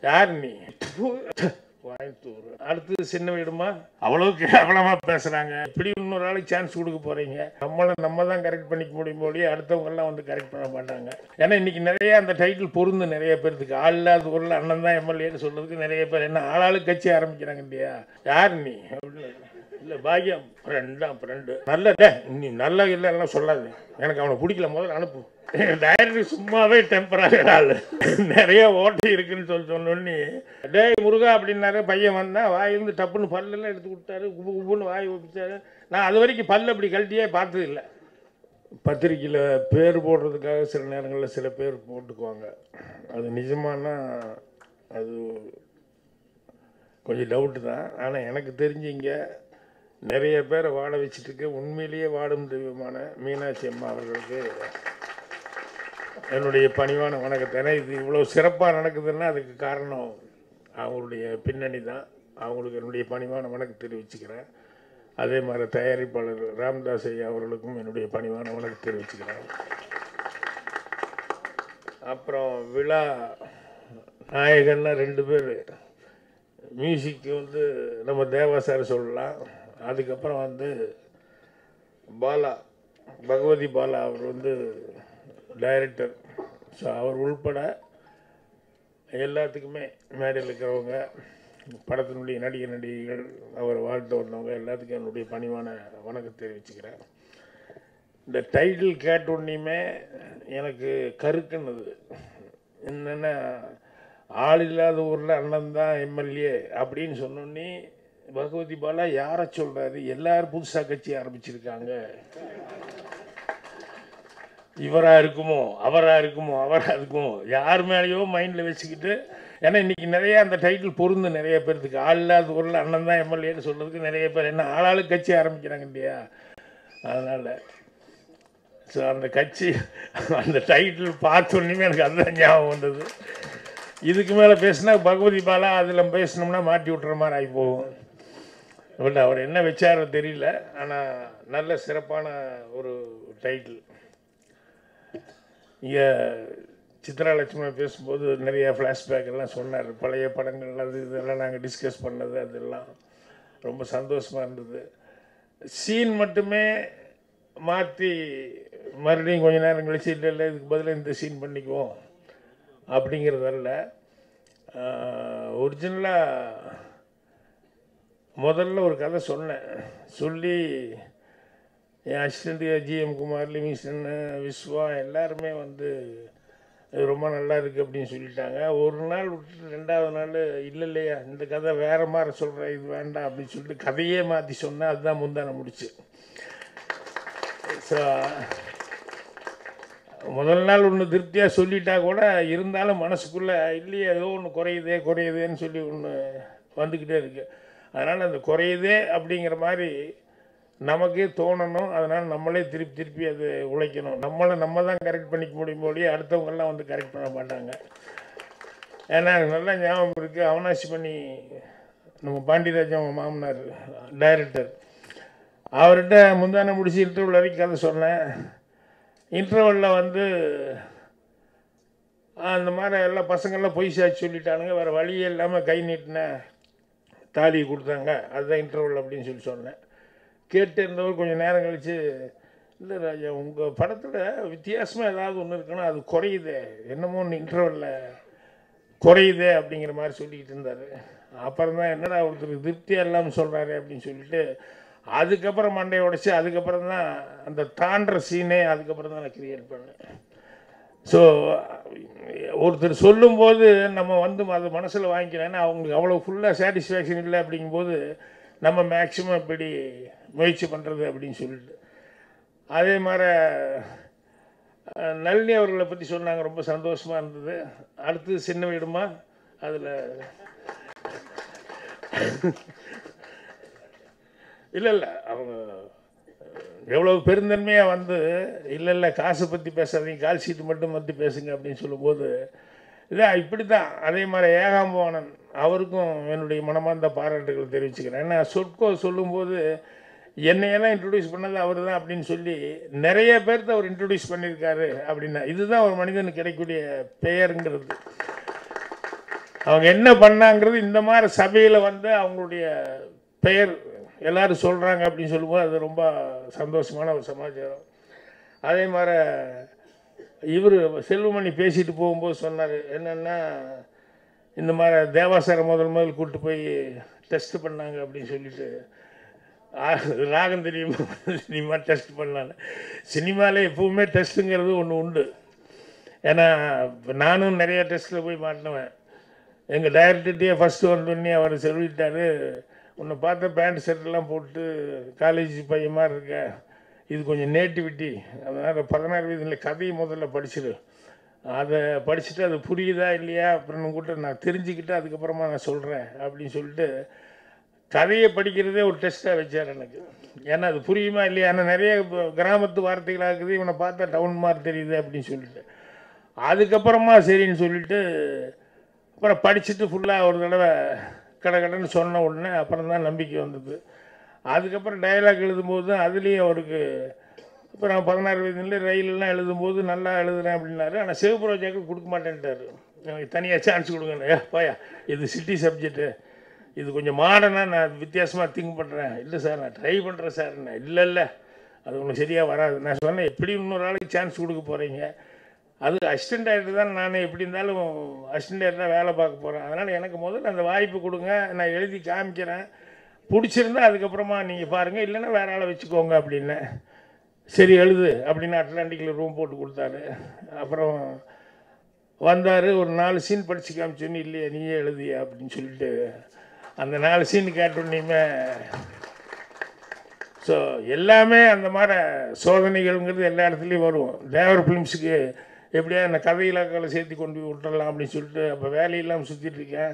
யார் நீ? அடுத்தது சின்ன வீடுமா அவ்வளவு கேவலமா பேசுறாங்க. இப்படி இன்னொரு ஆளுக்கு சான்ஸ் கொடுக்க போறீங்க. நம்ம தான் கரெக்ட் பண்ணிக்க முடியும் போலி அடுத்தவங்க எல்லாம் வந்து கரெக்ட் பண்ண மாட்டாங்க. ஏன்னா இன்னைக்கு நிறைய அந்த டைட்டில் பொருந்து நிறைய பேருக்கு ஆள் இல்லாத ஊரில் அண்ணன் தான் எம்எல்ஏன்னு சொல்றதுக்கு நிறைய பேர் என்ன ஆளாளுக்கு கட்சி ஆரம்பிக்கிறாங்க இல்லையா? யார் நீ அப்படின்னு இல்லை பாக்கியம் ஃப்ரெண்டு நல்ல நீ நல்ல இல்லைன்னா சொல்லாது. எனக்கு அவனை பிடிக்கல, முதல்ல அனுப்பு. டைரக்டர் சும்மாவே டெம்பராக ஆள் நிறைய ஓட்டு இருக்குன்னு சொன்னோன்னே டேய் முருகா அப்படின்னாரு. பையன் வந்தா வாயிலிருந்து டப்புன்னு பல்லெல்லாம் எடுத்து கொடுத்தாரு. குப்பு குப்புன்னு வாய் ஒப்பிச்சாரு. நான் அது வரைக்கும் பல்லு அப்படி கழட்டியே பார்த்தது இல்லை. பத்திரிக்கையில் பேர் போடுறதுக்காக சில நேரங்களில் சில பேர் போட்டுக்குவாங்க. அது நிஜமானா அது கொஞ்சம் டவுட்டு தான். ஆனால் எனக்கு தெரிஞ்சு இங்கே நிறைய பேரை வாட வச்சுட்டு உண்மையிலேயே வாடும் தெய்வமான மீனாட்சி அம்மா அவர்களுக்கு என்னுடைய பணிவான வணக்கத்தை. ஏன்னா இது இவ்வளோ சிறப்பாக நடக்குதுன்னா அதுக்கு காரணம் அவங்களுடைய பின்னணி தான். அவங்களுக்கு என்னுடைய பணிவான வணக்கம் தெரிவிச்சுக்கிறேன். அதே மாதிரி தயாரிப்பாளர் ராம்தாஸ் ஐயா அவர்களுக்கும் என்னுடைய பணிவான வணக்கம் தெரிவிச்சுக்கிறேன். அப்புறம் விழா நாயகன்னா 2 பேர். மியூசிக்கு வந்து நம்ம தேவா சார் சொல்லலாம். அதுக்கப்புறம் வந்து பாலா, பகவதி பாலா அவர் வந்து டைரக்டர். ஸோ அவர் உள்பட எல்லாத்துக்குமே மேடையில் இருக்கிறவங்க, படத்தினுடைய நடிகர் நடிகைகள், அவர் வாழ்த்து வந்தவங்க எல்லாத்துக்கும் என்னுடைய பணிவான வணக்கம் தெரிவிச்சுக்கிறேன். இந்த டைட்டில் கேட்டோன்னையுமே எனக்கு கருக்குன்னது என்னென்னா, ஆள் இல்லாத ஊரில் அண்ணன் தான் எம்எல்ஏ அப்படின்னு சொன்னோன்னே பகவதி பாலா யாரை சொல்கிறாரு? எல்லாரும் புதுசாக கட்சி ஆரம்பிச்சிருக்காங்க. இவராக இருக்குமோ அவராக இருக்குமோ யார் மேலேயோ மைண்டில் வச்சுக்கிட்டு. ஏன்னா இன்றைக்கி நிறைய அந்த டைட்டில் பொருந்து நிறைய பேருக்கு ஆள் இல்லாத ஊரில் அண்ணன் தான் எம்எல்ஏன்னு சொல்கிறதுக்கு நிறைய பேர் என்ன ஆளாளுக்கு கட்சி ஆரம்பிக்கிறாங்க இல்லையா? அதனால் ஸோ அந்த கட்சி அந்த டைட்டில் பார்த்தோன்னே எனக்கு அதுதான் ஞாபகம் வந்தது. இதுக்கு மேலே பேசினா பகவதி பாலா அதில் பேசினோம்னா மாட்டி விட்டுற மாதிரி ஆகி போகும். பட் அவர் என்ன வச்சாரோ தெரியல. ஆனால் நல்ல சிறப்பான ஒரு டைட்டில். இங்கே சித்ராலட்சுமி பேசும்போது நிறைய ஃப்ளாஷ்பேக் எல்லாம் சொன்னார். பழைய படங்கள் அது இதெல்லாம் நாங்கள் டிஸ்கஸ் பண்ணது அதெல்லாம் ரொம்ப சந்தோஷமாக இருந்தது. சீன் மட்டுமே மாற்றி மறுபடியும் கொஞ்சம் நேரம் கழிச்சு இல்லை இதுக்கு பதிலாக இந்த சீன் பண்ணிக்குவோம் அப்படிங்கிறதல்ல. ஒரிஜினலாக முதல்ல ஒரு கதை சொன்னேன். சொல்லி என் assistant GM Kumar, Livingston, Vishwa எல்லாருமே வந்து ரொம்ப நல்லா இருக்குது அப்படின்னு சொல்லிட்டாங்க. ஒரு நாள் விட்டுட்டு 2வது நாள் இல்லையா இந்த கதை வேறு மாதிரி சொல்கிறேன், இது வேண்டாம் அப்படின்னு சொல்லிட்டு கதையே மாற்றி சொன்னேன். அதுதான் முந்தான முடிச்சு. ஸோ முதல் நாள் ஒன்று திருப்தியாக சொல்லிட்டா கூட இருந்தாலும் மனசுக்குள்ளே இல்லையே ஏதோ ஒன்று குறையுதேன்னு சொல்லி ஒன்று வந்துக்கிட்டே இருக்குது. அதனால் அந்த குறையுதே அப்படிங்கிற மாதிரி நமக்கே தோணணும். அதனால் நம்மளே திருப்பி அது உழைக்கணும். நம்ம தான் கரெக்ட் பண்ணிக்க முடியும் போலி அடுத்தவங்கெல்லாம் வந்து கரெக்ட் பண்ண மாட்டாங்க. ஏன்னா நல்லா ஞாபகம் இருக்குது. அவனாசி பண்ணி நம்ம பாண்டியராஜன் அவங்க மாமனார் டைரக்டர், அவர்கிட்ட முந்தான முடிச்சு இன்டர்வல் வரைக்கும் கதை சொன்னேன். இன்டர்வலில் வந்து அந்த மாதிரி எல்லா பசங்கள்லாம் பொய் சாட்சி சொல்லிட்டானுங்க. வேறு வழியே இல்லாமல் கை நீட்டினேன், தாலி கொடுத்தாங்க, அதுதான் இன்டர்வல் அப்படின்னு சொல்லி சொன்னேன். கேட்டு இருந்தவர் கொஞ்சம் நேரம் கழித்து இல்லை ராஜா உங்கள் படத்தில் வித்தியாசமாக ஏதாவது ஒன்று இருக்குன்னா அது குறையுதே, என்னமோ ஒன்று இன்டர்வலில் குறையுதே அப்படிங்கிற மாதிரி சொல்லிக்கிட்டு இருந்தார். அப்புறம் தான் என்னடா ஒருத்தருக்கு திருப்தியாக இல்லாமல் சொல்கிறாரு அப்படின்னு சொல்லிட்டு அதுக்கப்புறம் மண்டையை உடைச்சி அதுக்கப்புறம் தான் அந்த தாண்டுற சீனே அதுக்கப்புறம் தான் நான் கிரியேட் பண்ணேன். ஸோ ஒருத்தர் சொல்லும்போது நம்ம வந்து அதை மனசில் வாங்கிக்கிறேன்னா அவங்களுக்கு அவ்வளோ ஃபுல்லாக சாட்டிஸ்ஃபேக்ஷன் இல்லை. அப்படிங்கும்போது நம்ம மேக்ஸிமம் இப்படி முயற்சி பண்ணுறது அப்படின்னு சொல்லிட்டு. அதே மாதிரி நளினி அவர்களை பற்றி சொன்னாங்க, ரொம்ப சந்தோஷமாக இருந்தது. அடுத்தது சின்ன வீடுமா அதில் இல்லை அவங்க எவ்வளோ பெருந்தன்மையாக வந்து இல்லை காசை பற்றி பேசாதீங்க, கால் சீட்டு மட்டும் பற்றி பேசுங்க அப்படின்னு சொல்லும்போது இதான் இப்படி தான். அதே மாதிரி ஏகாம்பவானன் அவருக்கும் என்னுடைய மனமார்ந்த பாராட்டுகள் தெரிவிச்சுக்கிறேன். ஏன்னா சொற்கோ சொல்லும்போது என்னையெல்லாம் இன்ட்ரடியூஸ் பண்ணது அவர் தான் அப்படின்னு சொல்லி நிறைய பேர்த்த அவர் இன்ட்ரடியூஸ் பண்ணியிருக்காரு. அப்படின்னா இதுதான் ஒரு மனிதனுக்கு கிடைக்கக்கூடிய பெயருங்கிறது. அவங்க என்ன பண்ணாங்கிறது இந்த மாதிரி சபையில் வந்து அவங்களுடைய பெயர் எல்லாரும் சொல்கிறாங்க அப்படின்னு சொல்லும்போது அது ரொம்ப சந்தோஷமான ஒரு சமாச்சாரம். அதே மாதிரி இவர் செல்வமணி பேசிட்டு போகும்போது சொன்னார் என்னென்னா, இந்த மாதிரி தேவாசார முதல் கூப்பிட்டு போய் டெஸ்ட் பண்ணாங்க அப்படின்னு சொல்லிட்டு, ராகம் தெரியுமா சினிமா டெஸ்ட் பண்ணாங்க. சினிமாவில் எப்பவுமே டெஸ்ட்டுங்கிறது ஒன்று உண்டு. ஏன்னா நானும் நிறைய டெஸ்ட்டில் போய் மாட்டினேன். எங்கள் டைரக்டர்கிட்டே ஃபஸ்ட்டு வந்தோடனே அவர் சொல்லிட்டார், உன்னை பார்த்த பேண்ட் ஷர்ட்லாம் போட்டு காலேஜ் பையன் மாதிரி இருக்க, இது கொஞ்சம் நேட்டிவிட்டி, அதனால் 16 வயதில் கதையை முதல்ல படிச்சிடு, அதை படிச்சுட்டு அது புரியுதா இல்லையா அப்புறம் கூட நான் தெரிஞ்சுக்கிட்டு அதுக்கப்புறமா நான் சொல்கிறேன் அப்படின்னு சொல்லிட்டு கதையை படிக்கிறதே ஒரு டெஸ்ட்டாக வச்சார் எனக்கு. ஏன்னா அது புரியுமா இல்லையா, ஆனால் நிறைய கிராமத்து வார்த்தைகளாக இருக்குது, இவனை பார்த்தா டவுன் மாதிரி தெரியுது அப்படின்னு சொல்லிட்டு அதுக்கப்புறமா சரின்னு சொல்லிவிட்டு அப்புறம் படிச்சுட்டு ஃபுல்லாக ஒரு தடவை கடன்னு சொன்ன உடனே அப்புறம் தான் நம்பிக்கை வந்தது. அதுக்கப்புறம் டைலாக் எழுதும்போது அதுலேயும் அவருக்கு அப்புறம் 16 வயதுல ரயிலெலாம் எழுதும்போது நல்லா எழுதுறேன் அப்படின்னாரு. ஆனால் சிவப்பு ரோஜாக்கு கொடுக்க மாட்டேன்ட்டார். எனக்கு தனியாக சான்ஸ் கொடுங்க, போயா இது சிட்டி சப்ஜெக்ட்டு, இது கொஞ்சம் மாடர்னாக நான் வித்தியாசமாக திங்க் பண்ணுறேன். இல்லை சார் நான் ட்ரை பண்ணுறேன் சார். இல்லை அது உங்களுக்கு சரியாக வராது. நான் சொன்னேன், எப்படி இன்னொரு ஆளுக்கு சான்ஸ் கொடுக்க போகிறீங்க, அது அசிஸ்டன்ட் டைரக்டர் தான், நான் எப்படி இருந்தாலும் அசிஸ்டன்ட் டைரக்டராக வேலை பார்க்க போகிறேன், அதனால் எனக்கு முதல்ல அந்த வாய்ப்பு கொடுங்க, நான் எழுதி காமிக்கிறேன், பிடிச்சிருந்தா அதுக்கப்புறமா நீங்கள் பாருங்கள், இல்லைன்னா வேறு ஆளை வச்சுக்கோங்க அப்படின்னு. சரி எழுது அப்படின்னு அட்லாண்டிக்கில் ரூம் போட்டு கொடுத்தாரு. அப்புறம் வந்தார், ஒரு 4 சீன் படித்து காமிச்சோன்னு, இல்லையா நீயே எழுதியா அப்படின்னு சொல்லிட்டு அந்த 4 சீன் கேட்டோன்னையுமே ஸோ எல்லாமே அந்த மாதிரி சோதனைகள்ங்கிறது எல்லா இடத்துலையும் வரும். தேவர் ஃபிலிம்ஸுக்கு எப்படியா அந்த கதை இலாக்காவில் சேர்த்து கொண்டு போய் விட்டுடலாம் அப்படின்னு சொல்லிட்டு அப்போ வேலையெல்லாம் சுற்றிட்டு இருக்கேன்.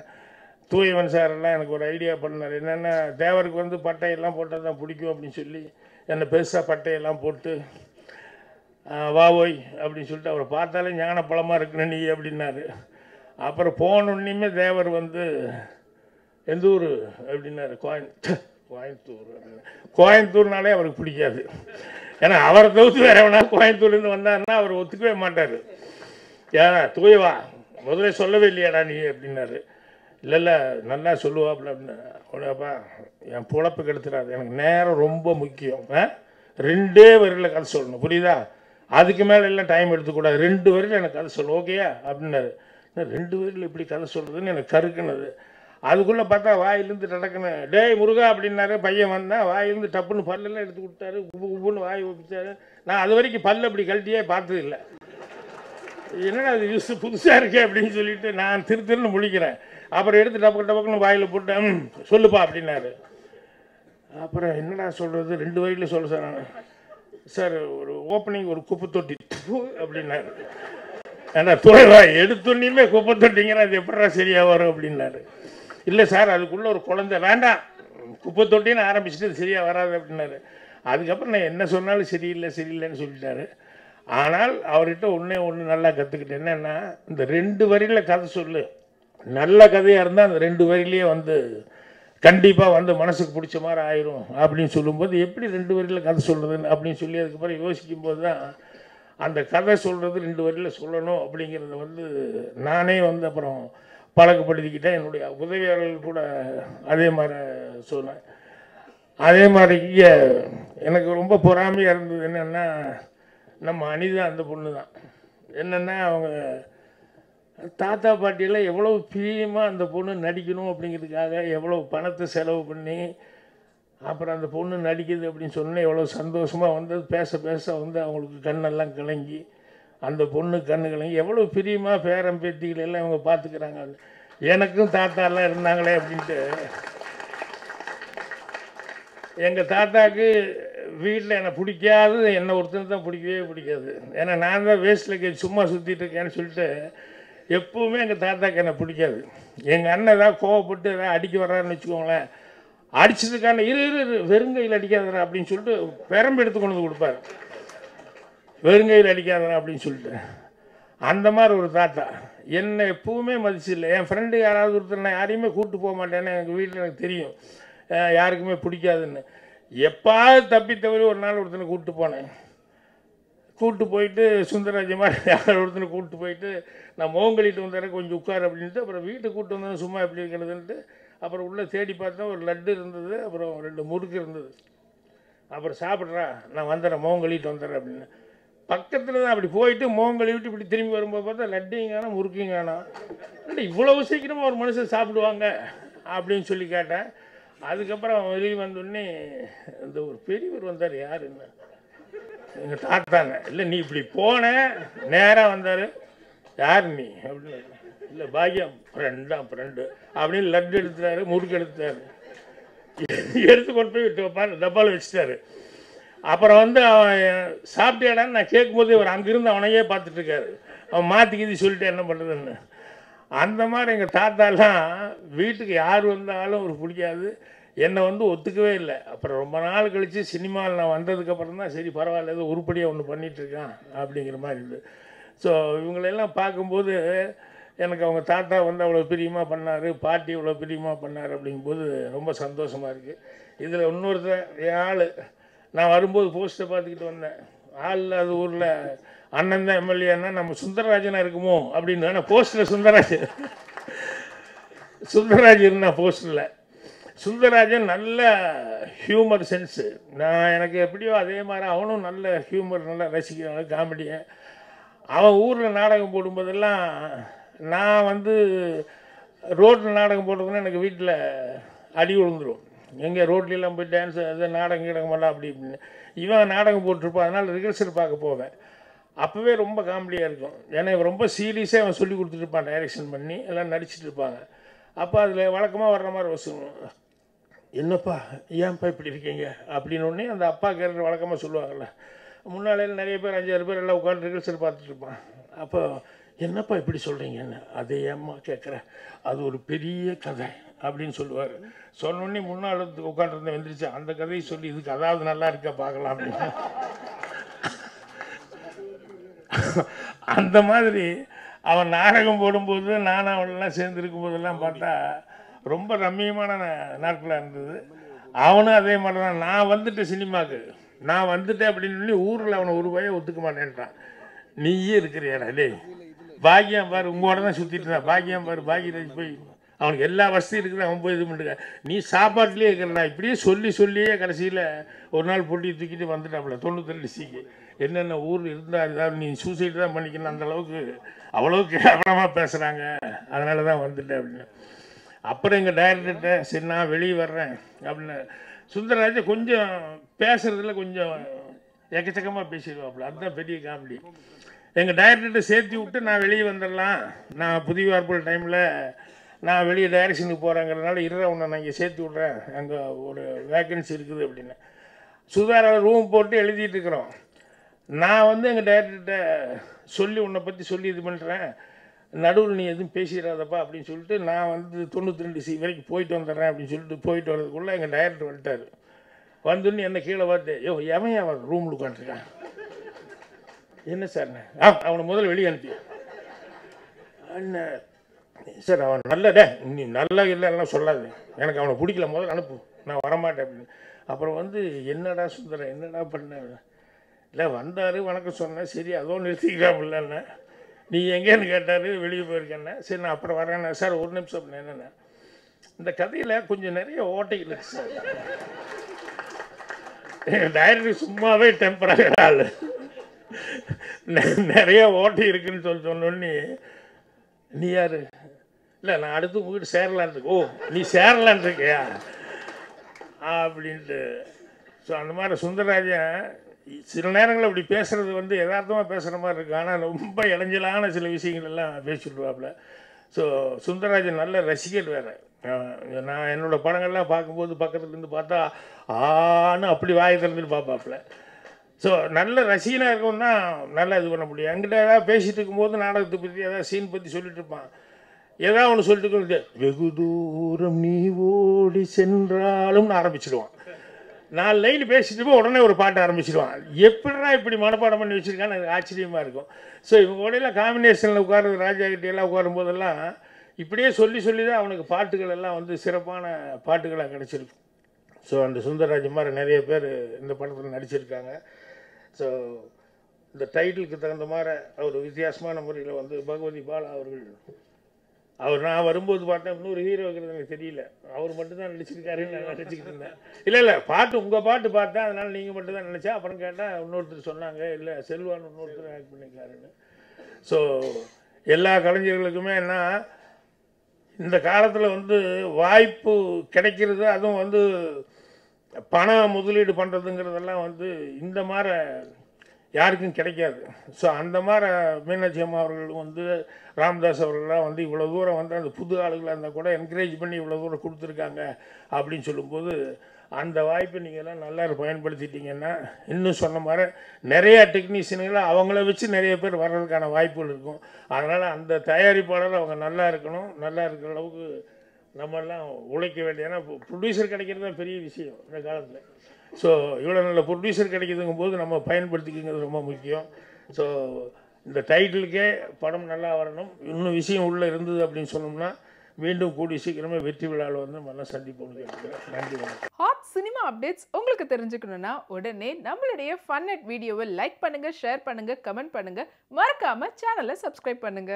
தூயவன் சாரெல்லாம் எனக்கு ஒரு ஐடியா பண்ணார். என்னென்னா தேவருக்கு வந்து பட்டையெல்லாம் போட்டால் தான் பிடிக்கும் அப்படின்னு சொல்லி என்னை பெருசாக பட்டையெல்லாம் போட்டு வா ஓய் அப்படின்னு சொல்லிட்டு அவரை பார்த்தாலே ஞான பழமாக இருக்குன்னு நீ அப்படின்னாரு. அப்புறம் போனோன்னையுமே தேவர் வந்து எந்த ஊர் அப்படின்னாரு. கோயம்புத்தூர்னாலே அவருக்கு பிடிக்காது. ஏன்னா அவரை தவிர்த்து வேற எவனா கோயம்புத்தூர்லேருந்து வந்தாருன்னா அவர் ஒத்துக்கவே மாட்டார். ஏன்னா தூயவா முதல்ல சொல்லவே இல்லையாடா நீ அப்படின்னாரு. இல்லை நல்லா சொல்லுவாப்புல அப்படின்னு. அவ்வளோப்பா என் பொழப்பு கெடுத்துடாது, எனக்கு நேரம் ரொம்ப முக்கியம், 2 வரியில் கதை சொல்லணும் புரியுதா, அதுக்கு மேலே எல்லாம் டைம் எடுத்துக்கூடாது, 2 வரியில் எனக்கு கதை சொல்லணும் ஓகேயா அப்படின்னாரு. 2 வரியில் எப்படி கதை சொல்கிறதுன்னு எனக்கு கருக்குனது. அதுக்குள்ளே பார்த்தா வாயிலேருந்து நடக்கணும், டேய் முருகா அப்படின்னாரு. பையன் வந்தால் வாயிலேருந்து டப்புன்னு பல்லெல்லாம் எடுத்து கொடுத்தாரு, உப்புன்னு வாய் ஒப்பிச்சாரு. நான் அது வரைக்கும் பல்லு அப்படி கழட்டியே பார்த்தது இல்லை. என்னடா அது யூஸ் புதுசாக இருக்கே அப்படின்னு சொல்லிட்டு நான் திருன்னு முழிக்கிறேன். அப்புறம் எடுத்து டப்புன்னு வாயில் போட்டேன், சொல்லுப்பா அப்படின்னாரு. அப்புறம் என்னடா சொல்கிறது, 2 வரியில் சொல்ல சார். நான் சார் ஒரு ஓப்பனிங் ஒரு குப்பை தொட்டி அப்படின்னாரு. ஏன்னா துறைவா எடுத்தோன்னையுமே குப்பை தொட்டிங்கன்னா அது எப்படா சரியாக வரும் அப்படின்னாரு. இல்லை சார் அதுக்குள்ளே ஒரு குழந்தை, வேண்டாம் குப்பை தொட்டின்னு ஆரம்பிச்சுட்டு அது சரியாக வராது அப்படின்னாரு. அதுக்கப்புறம் நான் என்ன சொன்னாலும் சரியில்லைன்னு சொல்லிட்டாரு. ஆனால் அவர்கிட்ட ஒன்று நல்லா கற்றுக்கிட்டேன். என்னென்னா இந்த 2 வரியில் கதை சொல்லு, நல்ல கதையாக இருந்தால் அந்த 2 வரியிலேயே வந்து கண்டிப்பாக வந்து மனசுக்கு பிடிச்ச மாதிரி ஆயிரும் அப்படின்னு சொல்லும்போது எப்படி 2 வரியில் கதை சொல்கிறதுன்னு அப்படின்னு சொல்லி அதுக்கப்புறம் யோசிக்கும்போது தான் அந்த கதை சொல்கிறது 2 வரியில் சொல்லணும் அப்படிங்கிறத வந்து நானே வந்து அப்புறம் பழக்கப்படுத்திக்கிட்டேன். என்னுடைய உதவியாளர்கள் கூட அதே மாதிரி சொன்னேன். அதே மாதிரி இங்கே எனக்கு ரொம்ப பொறாமையாக இருந்தது என்னென்னா, நம்ம அனிதா அந்த பொண்ணு தான். என்னென்னா அவங்க தாத்தா பாட்டியெல்லாம் எவ்வளோ பிரியமாக அந்த பொண்ணு நடிக்கணும் அப்படிங்கிறதுக்காக எவ்வளோ பணத்தை செலவு பண்ணி அப்புறம் அந்த பொண்ணு நடிக்குது அப்படின்னு சொன்னேன். எவ்வளோ சந்தோஷமாக வந்து பேச வந்து அவங்களுக்கு கண்ணெல்லாம் கலங்கி, அந்த பொண்ணு கண்ணு கலங்கி எவ்வளோ பிரியமாக பேரம் பேத்திகள் எல்லாம் இவங்க பார்த்துக்கிறாங்க. எனக்கும் தாத்தாலாம் இருந்தாங்களே அப்படின்ட்டு. எங்கள் தாத்தாவுக்கு வீட்டில் என்னை பிடிக்காது, என்னை ஒருத்தர் தான் பிடிக்கவே பிடிக்காது. ஏன்னா நான் தான் வேஸ்ட்டில் சும்மா சுற்றிட்டு இருக்கேன்னு சொல்லிட்டு எப்பவுமே எங்கள் தாத்தாக்கு என்னை பிடிக்காது. எங்கள் அண்ணன் தான் கோவப்பட்டு ஏதாவது அடிக்க வர்றாருன்னு வச்சுக்கோங்களேன், அடிச்சதுக்கான இரு வெறுங்கையில் அடிக்காதரா அப்படின்னு சொல்லிட்டு பெரம்பு எடுத்து கொண்டு வந்து கொடுப்பாரு, வெறுங்கையில் அடிக்காதரா அப்படின்னு சொல்லிட்டு. அந்த மாதிரி ஒரு தாத்தா என்னை எப்பவுமே மதிச்சில்லை. என் ஃப்ரெண்டு யாராவது ஒருத்தர் நான் யாரையுமே கூப்பிட்டு போக மாட்டேன்னு எங்கள் வீட்டில் எனக்கு தெரியும், யாருக்குமே பிடிக்காதுன்னு. எப்பாவது தப்பி தவறி ஒரு நாள் ஒருத்தனை கூப்பிட்டு போனேன். கூப்பிட்டு போயிட்டு சுந்தரராஜன் மாதிரி யார் ஒருத்தனை கூப்பிட்டு போயிட்டு நான் மோங்கலிட்டு வந்தார கொஞ்சம் உட்கார் அப்படின்ட்டு அப்புறம் வீட்டுக்கு கூப்பிட்டு வந்தேன் சும்மா எப்படி இருக்கிறதுன்ட்டு அப்புறம் உள்ளே தேடி பார்த்தா ஒரு லட்டு இருந்தது, அப்புறம் 2 முறுக்கு இருந்தது. அப்புறம் சாப்பிட்றா நான் வந்துடுறேன் மோங்கலிட்டு வந்துடுறேன் அப்படின்னு. பக்கத்தில் தான் அப்படி போயிட்டு மோங்கலி விட்டு இப்படி திரும்பி வரும்போது பார்த்தா லட்டையும் காணும் முறுக்கையும் காணும். இல்லை இவ்வளவு சீக்கிரமாக ஒரு மனுஷன் சாப்பிடுவாங்க அப்படின்னு சொல்லி கேட்டேன். அதுக்கப்புறம் வெளியே வந்தோடனே இந்த ஒரு பெரியவர் வந்தார், யாருன்னு எங்கள் தாத்தாங்க. இல்லை நீ இப்படி போன நேராக வந்தார், யார் நீ அப்படின்னு. இல்லை பாக்கியம் ஃப்ரெண்டு அப்படின்னு லட்டு எடுத்துட்டாரு, முறுக்கு எடுத்துட்டாரு, எடுத்து கொண்டு போய் டப்பாவில் வச்சுட்டாரு. அப்புறம் வந்து அவன் சாப்பிட்டேடான்னு நான் கேட்கும்போது இவர் அங்கேருந்து அவனையே பார்த்துட்ருக்காரு, அவன் மாற்றிக்கிது சொல்லிட்டு என்ன பண்ணுறதுன்னு. அந்த மாதிரி எங்கள் தாத்தாலாம் வீட்டுக்கு யார் வந்தாலும் ஒரு பிடிக்காது, என்னை வந்து ஒத்துக்கவே இல்லை. அப்புறம் ரொம்ப நாள் கழித்து சினிமாவில் நான் வந்ததுக்கப்புறம் தான் சரி பரவாயில்ல ஏதோ உருப்படியாக ஒன்று பண்ணிகிட்ருக்கான் அப்படிங்கிற மாதிரி இருந்தது. ஸோ இவங்களெல்லாம் பார்க்கும்போது எனக்கு அவங்க தாத்தா வந்து அவ்வளோ பிரியமாக பண்ணார், பாட்டி இவ்வளோ பிரியமாக பண்ணார் அப்படிங்கும்போது ரொம்ப சந்தோஷமாக இருக்குது. இதில் இன்னொருத்தர் என் ஆள், நான் வரும்போது போஸ்ட்டை பார்த்துக்கிட்டு வந்தேன், ஆள் இல்லாத ஊரில் அண்ணன் தான் எம்எல்ஏன்னா நம்ம சுந்தரராஜனாக இருக்குமோ அப்படின்னு. ஆனால் போஸ்ட்டில் சுந்தரராஜ் இருந்தால் போஸ்டரில் சுந்தரராஜன் நல்ல ஹியூமர் சென்ஸு. நான் எனக்கு எப்படியோ அதே மாதிரி அவனும் நல்ல ஹியூமர், நல்லா ரசிக்கிறான் காமெடியை. அவன் ஊரில் நாடகம் போடும்போதெல்லாம் நான் வந்து ரோட்டில் நாடகம் போடுறதுன்னா எனக்கு வீட்டில் அடி விழுந்துடும். எங்கே ரோட்லெலாம் போய் டான்ஸ் அது நாடகம் கிடங்கமெல்லாம் அப்படி இப்படின்னு. இவன் நாடகம் போட்டிருப்பான், அதனால் ரிஹர்சல் பார்க்க போவேன். அப்போவே ரொம்ப காமெடியாக இருக்கும். ஏன்னா இவன் ரொம்ப சீரியஸாக அவன் சொல்லி கொடுத்துட்ருப்பான், டைரெக்ஷன் பண்ணி எல்லாம் நடிச்சிட்டு இருப்பாங்க. அப்போ அதில் வழக்கமாக வர்ற மாதிரி வசூலும், என்னப்பா ஏன்ப்பா இப்படி இருக்கீங்க அப்படின்னு ஒன்று அந்த அப்பா கேரக்டர் வழக்கமாக சொல்லுவாங்கள்ல. முன்னாலேயும் நிறைய பேர் 5-6 பேர் எல்லாம் உட்காந்து ரிஹர்சல் பார்த்துட்ருப்பான். அப்போ என்னப்பா இப்படி சொல்கிறீங்கன்னு, அதை ஏம்மா கேட்குறேன், அது ஒரு பெரிய கதை அப்படின்னு சொல்லுவார். சொன்னோடனே முன்னாள் உட்காந்துருந்தேன் வந்துருச்சு, அந்த கதையை சொல்லி இதுக்கு அதாவது நல்லா இருக்கா பார்க்கலாம் அப்படின்னு. அந்த மாதிரி அவன் நாடகம் போடும்போது நானும் அவளெல்லாம் சேர்ந்துருக்கும் போதெல்லாம் பார்த்தா ரொம்ப ரம்மியமான நாட்களாக இருந்தது. அவனும் அதே மாதிரி தான். நான் வந்துட்டேன் சினிமாவுக்கு, நான் வந்துட்டேன் அப்படின்னு சொல்லி ஊரில் அவனை ஒரு பையன் ஒத்துக்க மாட்டேன்ட்டான். நீயே இருக்கிறியாடா டேய், பாக்கியம் பாரு உங்களோட தான் சுற்றிட்டு இருந்தான், பாக்கியம் பாரு பாக்கியராஜ் போய் அவனுக்கு எல்லா வசதியும் இருக்குது, அவன் போய் இது பண்ணுங்க, நீ சாப்பாட்டிலே இருக்கிறடா இப்படியே சொல்லியே கடைசியில் ஒரு நாள் பொட்டி தூக்கிட்டு வந்துட்டாப்புல 92 சிக்கு. என்னென்ன ஊர் இருந்தால் ஏதாவது நீ சூசைட் தான் பண்ணிக்கணும், அந்த அவ்வளோக்கு கேவலமாக பேசுகிறாங்க, அதனால தான் வந்துட்டேன் அப்படின்னு. அப்புறம் எங்கள் டைரக்டர்கிட்ட சரி நான் வெளியே வர்றேன் அப்படின்னு. சுந்தரராஜன் கொஞ்சம் பேசுகிறதுல கொஞ்சம் எக்கச்சக்கமாக பேசிடுவாப்புல, அதுதான் பெரிய காமெடி. எங்கள் டைரக்டர்கிட்ட சேர்த்து விட்டு நான் வெளியே வந்துடலாம், நான் புதிய வார்ப்புகள் டைமில் நான் வெளியே டைரக்ஷனுக்கு போகிறேங்கிறதுனால உன்னை நான் இங்கே சேர்த்து விட்றேன், அங்கே ஒரு வேக்கன்சி இருக்குது அப்படின்னு. சுதாராவில் ரூம் போட்டு எழுதிட்டு இருக்கிறோம். நான் வந்து எங்கள் டைரக்டர்கிட்ட சொல்லி உன்னை பற்றி சொல்லி இது பண்ணுறேன், நடுவில் நீ எதுவும் பேசிடாதப்பா அப்படின்னு சொல்லிட்டு நான் வந்து 92 சி வரைக்கும் போயிட்டு வந்துடுறேன் அப்படின்னு சொல்லிட்டு போயிட்டு வர்றதுக்குள்ளே எங்கள் டைரக்டர் வந்துட்டார். வந்துன்னு என்னை கீழே பார்த்து, எவன் அவன் ரூமில் உட்காந்துருக்கான், என்ன சார் அவனை முதல்ல வெளியே அனுப்பி என்ன சார், அவன் நல்லடே நீ நல்லா இல்லைன்னா சொல்லாது, எனக்கு அவனை பிடிக்கல, முதல்ல அனுப்பு, நான் வரமாட்டேன் அப்படின்னு. அப்புறம் வந்து என்னடா சுந்தரம் என்னடா பண்ண, இல்லை வந்தார் வணக்கம் சொன்னேன், சரி அதோ நிறுத்திக்கிறாப்புல்லண்ணே, நீ எங்கேன்னு கேட்டார், வெளியே போயிருக்கேன்னே, சரி நான் அப்புறம் வரேண்ணே சார் ஒரு நிமிஷம் அப்படின்னு. என்னென்ன இந்த கதையில் கொஞ்சம் நிறைய ஓட்டைகள் இருக்கு சார், டைரக்டர் சும்மாவே டெம்பராக ஆள், நிறைய ஓட்டை இருக்குன்னு சொன்னோடனே நீ யார், இல்லை நான் அடுத்து உங்ககிட்ட சேரலான் இருக்கு, ஓ நீ சேரலான் இருக்கியா அப்படின்ட்டு. ஸோ அந்த மாதிரி சுந்தரராஜன் சில நேரங்களில் அப்படி பேசுகிறது வந்து யதார்த்தமாக பேசுகிற மாதிரி இருக்குது, ஆனால் ரொம்ப இளைஞலான சில விஷயங்கள் எல்லாம் பேசிவிடுவாப்புல. ஸோ சுந்தரராஜன் நல்ல ரசிகர் வேறு. நான் என்னோடய படங்கள்லாம் பார்க்கும்போது பக்கத்துலேருந்து பார்த்தா ஆன்னு அப்படி வாயை திறந்துட்டு பார்ப்பாப்புல. ஸோ நல்ல ரசிகனாக இருக்கணும்னா நல்லா இது பண்ண முடியும். என்கிட்ட ஏதாவது பேசிகிட்டு இருக்கும்போது நாடகத்தை பற்றி ஏதாவது சீன் பற்றி சொல்லிட்டு இருப்பான், ஏதாவது ஒன்று சொல்லிட்டு வெகு தூரம் நீ ஓடி சென்றாலும்னு ஆரம்பிச்சிடுவான். 4 லைன் பேசிட்டு போய் உடனே ஒரு பாட்டு ஆரம்பிச்சிடுவான். எப்படின்னா இப்படி மனப்பாடம் பண்ணி வச்சுருக்கான்னு எனக்கு ஆச்சரியமாக இருக்கும். ஸோ இவங்களோடையெல்லாம் காம்பினேஷனில் உட்காருறது, ராஜா கிட்டேயெல்லாம் உட்காரும்போதெல்லாம் இப்படியே சொல்லி தான் அவனுக்கு பாட்டுகள் எல்லாம் வந்து சிறப்பான பாட்டுகளாக கிடச்சிருக்கு. ஸோ அந்த சுந்தரராஜன் மாதிரி நிறைய பேர் இந்த படத்தில் நடிச்சிருக்காங்க. ஸோ இந்த டைட்டிலுக்கு தகுந்த மாதிரி அவர் வித்தியாசமான முறையில் வந்து பகவதி பாலா அவர்கள் நான் வரும்போது பார்த்தேன் இன்னொரு ஹீரோ இருக்கிறது எனக்கு தெரியல, அவர் மட்டும்தான் நடிச்சிருக்காருன்னு நான் நினச்சிக்கிட்டு இருந்தேன். இல்லை உங்கள் பாட்டு பார்த்தேன், அதனால் நீங்கள் மட்டும்தான் நினச்சா. அப்புறம் கேட்டால் இன்னொருத்தர் சொன்னாங்க, இல்லை செல்வான்னு இன்னொருத்தர் ஆக்ட் பண்ணியிருக்காருன்னு. ஸோ எல்லா கலைஞர்களுக்குமே என்ன இந்த காலத்தில் வந்து வாய்ப்பு கிடைக்கிறது, அதுவும் வந்து பண முதலீடு பண்ணுறதுங்கிறதெல்லாம் வந்து இந்த மாதிரி யாருக்கும் கிடைக்காது. ஸோ அந்த மாதிரி மீனாட்சி அம்மா அவர்கள் வந்து ராமதாஸ் அவர்கள்லாம் வந்து இவ்வளோ தூரம் வந்து அந்த புது ஆளுகளாக இருந்தால் கூட என்கரேஜ் பண்ணி இவ்வளோ தூரம் கொடுத்துருக்காங்க அப்படின்னு சொல்லும்போது அந்த வாய்ப்பை நீங்கள்லாம் நல்லா பயன்படுத்திட்டீங்கன்னா இன்னும் சொன்ன மாதிரி நிறையா டெக்னீஷியன்களை அவங்கள வச்சு நிறைய பேர் வர்றதுக்கான வாய்ப்புகள் இருக்கும். அதனால் அந்த தயாரிப்பாளர் அவங்க நல்லா இருக்கணும், நல்லா இருக்கிற அளவுக்கு நம்மெல்லாம் உழைக்க வேண்டிய, ஏன்னா ப்ரொடியூசர் கிடைக்கிறது தான் பெரிய விஷயம் இந்த காலத்தில். ஸோ இவ்வளோ நல்ல ப்ரொடியூசர் கிடைக்குதுங்கும் போது நம்ம பயன்படுத்திக்கிறது ரொம்ப முக்கியம். ஸோ இந்த டைட்டிலுக்கே படம் நல்லா வரணும், இன்னும் விஷயம் உள்ளே இருந்தது அப்படின்னு சொன்னோம்னா மீண்டும் கூடி சீக்கிரமே வெற்றி விழாவில் வந்து நல்லா சந்திப்போம். நன்றி. ஹாட் சினிமா அப்டேட்ஸ் உங்களுக்கு தெரிஞ்சுக்கணும்னா உடனே நம்மளுடைய ஃபன் அட் வீடியோவை லைக் பண்ணுங்க, ஷேர் பண்ணுங்க, கமெண்ட் பண்ணுங்க, மறக்காம சேனலை சப்ஸ்கிரைப் பண்ணுங்க.